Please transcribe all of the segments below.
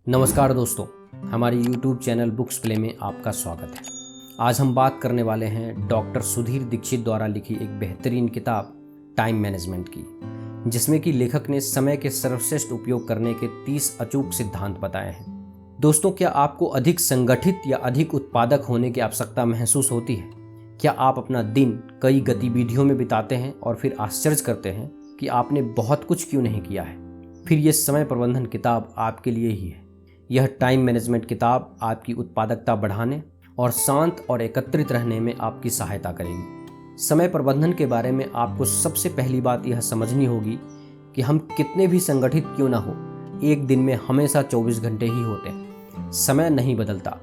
नमस्कार दोस्तों, हमारे YouTube चैनल बुक्स प्ले में आपका स्वागत है। आज हम बात करने वाले हैं डॉक्टर सुधीर दीक्षित द्वारा लिखी एक बेहतरीन किताब टाइम मैनेजमेंट की, जिसमें कि लेखक ने समय के सर्वश्रेष्ठ उपयोग करने के 30 अचूक सिद्धांत बताए हैं। दोस्तों, क्या आपको अधिक संगठित या अधिक उत्पादक होने की आवश्यकता महसूस होती है? क्या आप अपना दिन कई गतिविधियों में बिताते हैं और फिर आश्चर्य करते हैं कि आपने बहुत कुछ क्यों नहीं किया है? फिर ये समय प्रबंधन किताब आपके लिए ही है। यह टाइम मैनेजमेंट किताब आपकी उत्पादकता बढ़ाने और शांत और एकत्रित रहने में आपकी सहायता करेगी। समय प्रबंधन के बारे में आपको सबसे पहली बात यह समझनी होगी कि हम कितने भी संगठित क्यों ना हो, एक दिन में हमेशा 24 घंटे ही होते हैं। समय नहीं बदलता।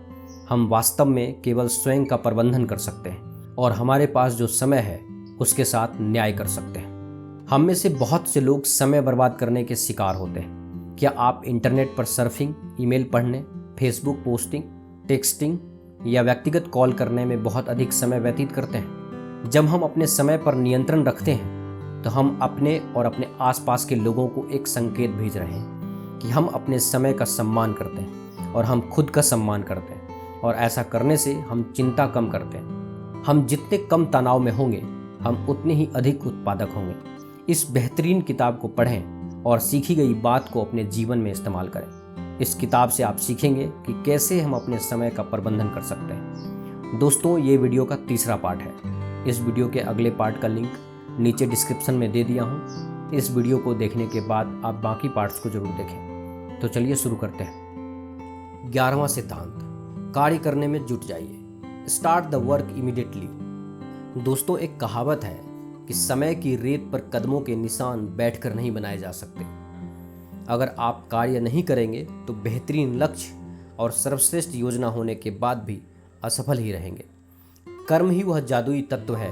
हम वास्तव में केवल स्वयं का प्रबंधन कर सकते हैं और हमारे पास जो समय है उसके साथ न्याय कर सकते हैं। हम में से बहुत से लोग समय बर्बाद करने के शिकार होते हैं। क्या आप इंटरनेट पर सर्फिंग, ईमेल पढ़ने, फेसबुक पोस्टिंग, टेक्सटिंग या व्यक्तिगत कॉल करने में बहुत अधिक समय व्यतीत करते हैं? जब हम अपने समय पर नियंत्रण रखते हैं तो हम अपने और अपने आसपास के लोगों को एक संकेत भेज रहे हैं कि हम अपने समय का सम्मान करते हैं और हम खुद का सम्मान करते हैं, और ऐसा करने से हम चिंता कम करते हैं। हम जितने कम तनाव में होंगे, हम उतने ही अधिक उत्पादक होंगे। इस बेहतरीन किताब को पढ़ें और सीखी गई बात को अपने जीवन में इस्तेमाल करें। इस किताब से आप सीखेंगे कि कैसे हम अपने समय का प्रबंधन कर सकते हैं। दोस्तों, ये वीडियो का तीसरा पार्ट है। इस वीडियो के अगले पार्ट का लिंक नीचे डिस्क्रिप्शन में दे दिया हूँ। इस वीडियो को देखने के बाद आप बाकी पार्ट्स को जरूर देखें। तो चलिए शुरू करते हैं। 11वां सिद्धांत, कार्य करने में जुट जाइए। Start the work immediately. दोस्तों, एक कहावत है कि समय की रेत पर कदमों के निशान बैठकर नहीं बनाए जा सकते। अगर आप कार्य नहीं करेंगे तो बेहतरीन लक्ष्य और सर्वश्रेष्ठ योजना होने के बाद भी असफल ही रहेंगे। कर्म ही वह जादुई तत्व है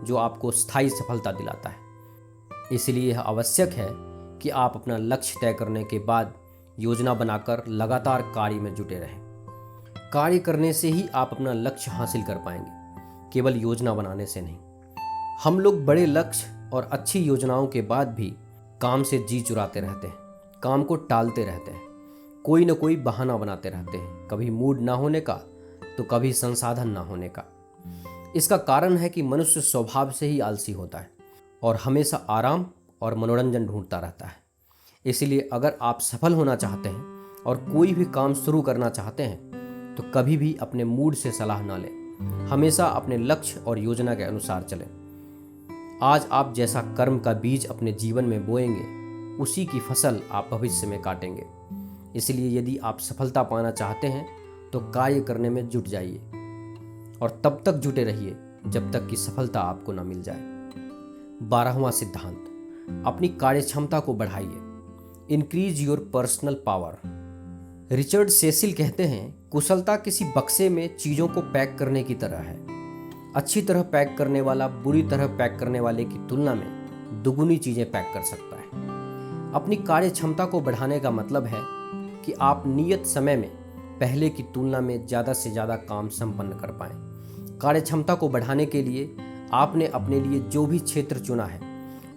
जो आपको स्थायी सफलता दिलाता है। इसलिए यह आवश्यक है कि आप अपना लक्ष्य तय करने के बाद योजना बनाकर लगातार कार्य में जुटे रहें। कार्य करने से ही आप अपना लक्ष्य हासिल कर पाएंगे, केवल योजना बनाने से नहीं। हम लोग बड़े लक्ष्य और अच्छी योजनाओं के बाद भी काम से जी चुराते रहते हैं, काम को टालते रहते हैं, कोई न कोई बहाना बनाते रहते हैं, कभी मूड ना होने का तो कभी संसाधन ना होने का। इसका कारण है कि मनुष्य स्वभाव से ही आलसी होता है और हमेशा आराम और मनोरंजन ढूंढता रहता है। इसलिए अगर आप सफल होना चाहते हैं और कोई भी काम शुरू करना चाहते हैं तो कभी भी अपने मूड से सलाह ना लें। हमेशा अपने लक्ष्य और योजना के अनुसार चलें। आज आप जैसा कर्म का बीज अपने जीवन में बोएंगे, उसी की फसल आप भविष्य में काटेंगे। इसलिए यदि आप सफलता पाना चाहते हैं तो कार्य करने में जुट जाइए और तब तक जुटे रहिए जब तक कि सफलता आपको न मिल जाए। 12वां सिद्धांत, अपनी कार्य क्षमता को बढ़ाइए। Increase your personal power. Richard Cecil कहते हैं, कुशलता किसी बक्से में चीज़ों को पैक करने की तरह है। अच्छी तरह पैक करने वाला बुरी तरह पैक करने वाले की तुलना में दुगुनी चीज़ें पैक कर सकता है। अपनी कार्य क्षमता को बढ़ाने का मतलब है कि आप नियत समय में पहले की तुलना में ज़्यादा से ज़्यादा काम संपन्न कर पाएं। कार्य क्षमता को बढ़ाने के लिए आपने अपने लिए जो भी क्षेत्र चुना है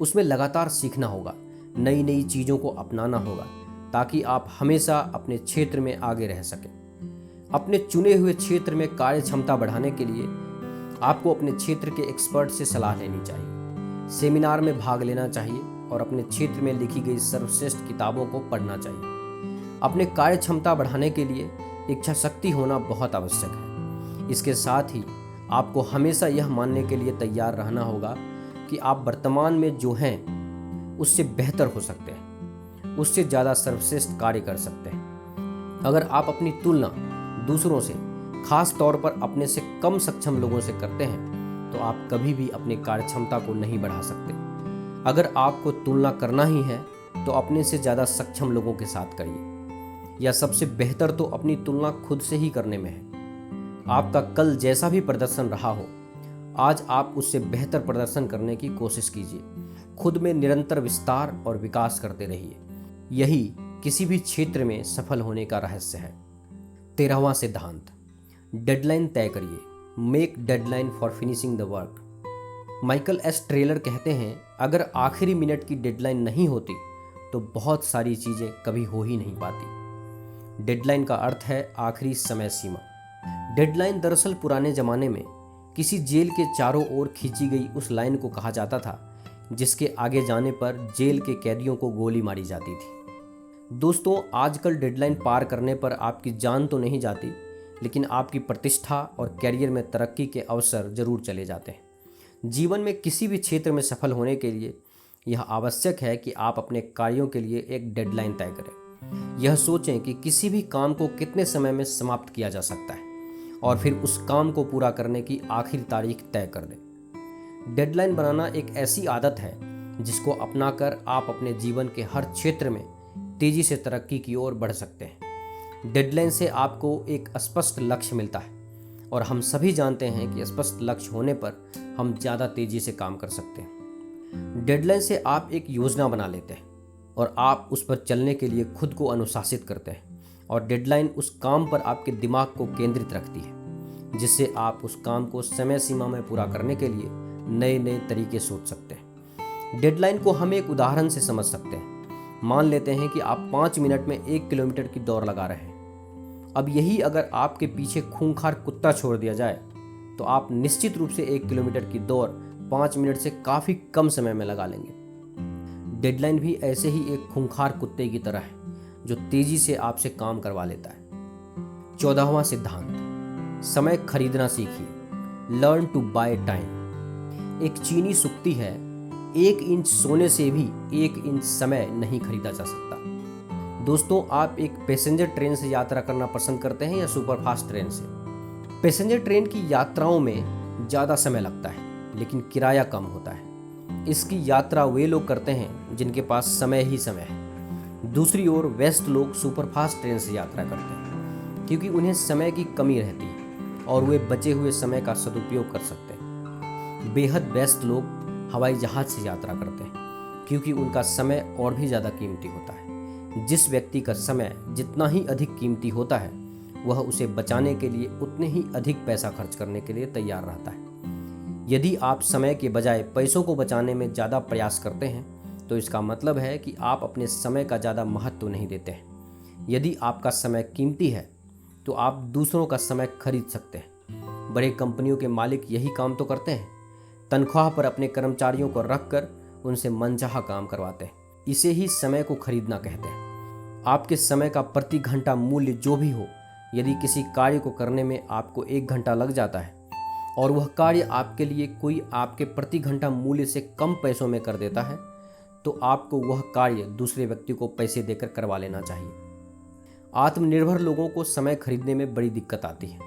उसमें लगातार सीखना होगा, नई नई चीज़ों को अपनाना होगा, ताकि आप हमेशा अपने क्षेत्र में आगे रह सकें। अपने चुने हुए क्षेत्र में कार्य क्षमता बढ़ाने के लिए आपको अपने क्षेत्र के एक्सपर्ट से सलाह लेनी चाहिए, सेमिनार में भाग लेना चाहिए और अपने क्षेत्र में लिखी गई सर्वश्रेष्ठ किताबों को पढ़ना चाहिए। अपने कार्य क्षमता बढ़ाने के लिए इच्छा शक्ति होना बहुत आवश्यक है। इसके साथ ही आपको हमेशा यह मानने के लिए तैयार रहना होगा कि आप वर्तमान में जो हैं उससे बेहतर हो सकते हैं, उससे ज़्यादा सर्वश्रेष्ठ कार्य कर सकते हैं। अगर आप अपनी तुलना दूसरों से, खास तौर पर अपने से कम सक्षम लोगों से करते हैं तो आप कभी भी अपनी कार्य क्षमता को नहीं बढ़ा सकते। अगर आपको तुलना करना ही है तो अपने से ज़्यादा सक्षम लोगों के साथ करिए, या सबसे बेहतर तो अपनी तुलना खुद से ही करने में है। आपका कल जैसा भी प्रदर्शन रहा हो, आज आप उससे बेहतर प्रदर्शन करने की कोशिश कीजिए। खुद में निरंतर विस्तार और विकास करते रहिए। यही किसी भी क्षेत्र में सफल होने का रहस्य है। 13वां सिद्धांत, डेडलाइन तय करिए। Make deadline for finishing the work. Michael S trailer कहते हैं, अगर आखिरी मिनट की डेडलाइन नहीं होती तो बहुत सारी चीज़ें कभी हो ही नहीं पाती। डेडलाइन का अर्थ है आखिरी समय सीमा। डेडलाइन दरअसल पुराने ज़माने में किसी जेल के चारों ओर खींची गई उस लाइन को कहा जाता था जिसके आगे जाने पर जेल के कैदियों को गोली मारी जाती थी। दोस्तों, आजकल डेडलाइन पार करने पर आपकी जान तो नहीं जाती, लेकिन आपकी प्रतिष्ठा और करियर में तरक्की के अवसर जरूर चले जाते हैं। जीवन में किसी भी क्षेत्र में सफल होने के लिए यह आवश्यक है कि आप अपने कार्यों के लिए एक डेडलाइन तय करें। यह सोचें कि किसी भी काम को कितने समय में समाप्त किया जा सकता है और फिर उस काम को पूरा करने की आखिरी तारीख तय कर दें। डेडलाइन बनाना एक ऐसी आदत है जिसको अपनाकर आप अपने जीवन के हर क्षेत्र में तेजी से तरक्की की ओर बढ़ सकते हैं। डेडलाइन से आपको एक स्पष्ट लक्ष्य मिलता है और हम सभी जानते हैं कि स्पष्ट लक्ष्य होने पर हम ज़्यादा तेजी से काम कर सकते हैं। डेडलाइन से आप एक योजना बना लेते हैं और आप उस पर चलने के लिए खुद को अनुशासित करते हैं, और डेडलाइन उस काम पर आपके दिमाग को केंद्रित रखती है जिससे आप उस काम को समय सीमा में पूरा करने के लिए नए नए तरीके सोच सकते हैं। डेडलाइन को हम एक उदाहरण से समझ सकते हैं। मान लेते हैं कि आप 5 मिनट में 1 किलोमीटर की दौड़ लगा रहे हैं। अब यही अगर आपके पीछे खूंखार कुत्ता छोड़ दिया जाए तो आप निश्चित रूप से 1 किलोमीटर की दौड़ 5 मिनट से काफ़ी कम समय में लगा लेंगे। डेडलाइन भी ऐसे ही एक खूंखार कुत्ते की तरह है जो तेजी से आपसे काम करवा लेता है। 14वां सिद्धांत, समय खरीदना सीखिए। Learn to buy time. एक चीनी सूक्ति है, 1 इंच सोने से भी 1 इंच समय नहीं खरीदा जा सकता। दोस्तों, आप एक पैसेंजर ट्रेन से यात्रा करना पसंद करते हैं या सुपरफास्ट ट्रेन से? पैसेंजर ट्रेन की यात्राओं में ज़्यादा समय लगता है लेकिन किराया कम होता है। इसकी यात्रा वे लोग करते हैं जिनके पास समय ही समय है। दूसरी ओर व्यस्त लोग सुपरफास्ट ट्रेन से यात्रा करते हैं क्योंकि उन्हें समय की कमी रहती है और वे बचे हुए समय का सदुपयोग कर सकते हैं। बेहद व्यस्त लोग हवाई जहाज से यात्रा करते हैं क्योंकि उनका समय और भी ज़्यादा कीमती होता है। जिस व्यक्ति का समय जितना ही अधिक कीमती होता है वह उसे बचाने के लिए उतने ही अधिक पैसा खर्च करने के लिए तैयार रहता है। यदि आप समय के बजाय पैसों को बचाने में ज़्यादा प्रयास करते हैं तो इसका मतलब है कि आप अपने समय का ज़्यादा महत्व नहीं देते हैं। यदि आपका समय कीमती है तो आप दूसरों का समय खरीद सकते हैं। बड़े कंपनियों के मालिक यही काम तो करते हैं। तनख्वाह पर अपने कर्मचारियों को रखकर उनसे मनचाहा काम करवाते हैं। इसे ही समय को खरीदना कहते हैं। आपके समय का प्रति घंटा मूल्य जो भी हो, यदि किसी कार्य को करने में आपको 1 घंटा लग जाता है और वह कार्य आपके लिए कोई आपके प्रति घंटा मूल्य से कम पैसों में कर देता है तो आपको वह कार्य दूसरे व्यक्ति को पैसे देकर करवा लेना चाहिए। आत्मनिर्भर लोगों को समय खरीदने में बड़ी दिक्कत आती है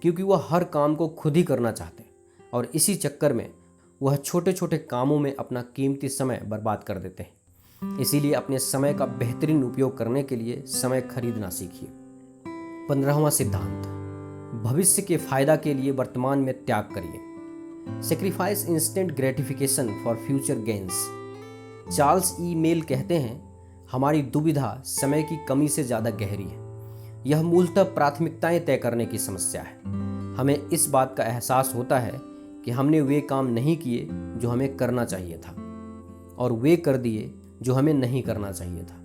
क्योंकि वह हर काम को खुद ही करना चाहते हैं और इसी चक्कर में वह छोटे छोटे कामों में अपना कीमती समय बर्बाद कर देते हैं। इसीलिए अपने समय का बेहतरीन उपयोग करने के लिए समय खरीदना सीखिए। 15वां सिद्धांत, भविष्य के फायदा के लिए वर्तमान में त्याग करिए। Sacrifice instant gratification for future gains. Charles E Mail कहते हैं, हमारी दुविधा समय की कमी से ज़्यादा गहरी है। यह मूलतः प्राथमिकताएं तय करने की समस्या है। हमें इस बात का एहसास होता है कि हमने वे काम नहीं किए जो हमें करना चाहिए था और वे कर दिए जो हमें नहीं करना चाहिए था।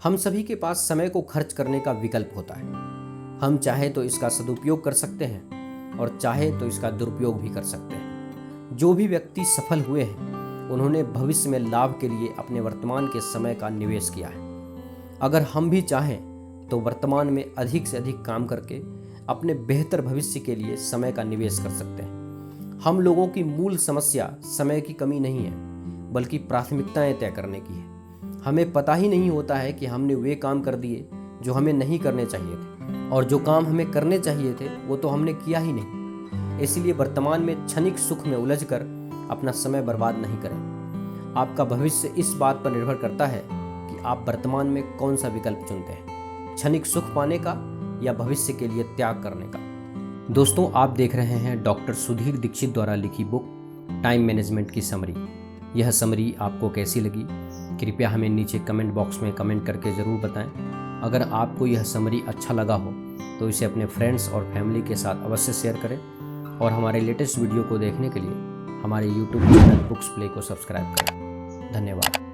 हम सभी के पास समय को खर्च करने का विकल्प होता है। हम चाहे तो इसका सदुपयोग कर सकते हैं और चाहे तो इसका दुरुपयोग भी कर सकते हैं। जो भी व्यक्ति सफल हुए हैं उन्होंने भविष्य में लाभ के लिए अपने वर्तमान के समय का निवेश किया है। अगर हम भी चाहें तो वर्तमान में अधिक से अधिक काम करके अपने बेहतर भविष्य के लिए समय का निवेश कर सकते हैं। हम लोगों की मूल समस्या समय की कमी नहीं है बल्कि प्राथमिकताएं तय करने की है। हमें पता ही नहीं होता है कि हमने वे काम कर दिए जो हमें नहीं करने चाहिए थे और जो काम हमें करने चाहिए थे वो तो हमने किया ही नहीं। इसलिए वर्तमान में क्षणिक सुख में उलझकर अपना समय बर्बाद नहीं करें। आपका भविष्य इस बात पर निर्भर करता है कि आप वर्तमान में कौन सा विकल्प चुनते हैं, क्षणिक सुख पाने का या भविष्य के लिए त्याग करने का। दोस्तों, आप देख रहे हैं डॉक्टर सुधीर दीक्षित द्वारा लिखी बुक टाइम मैनेजमेंट की समरी। यह समरी आपको कैसी लगी कृपया हमें नीचे कमेंट बॉक्स में कमेंट करके ज़रूर बताएं। अगर आपको यह समरी अच्छा लगा हो तो इसे अपने फ्रेंड्स और फैमिली के साथ अवश्य शेयर करें और हमारे लेटेस्ट वीडियो को देखने के लिए हमारे YouTube चैनल बुक्स प्ले को सब्सक्राइब करें। धन्यवाद।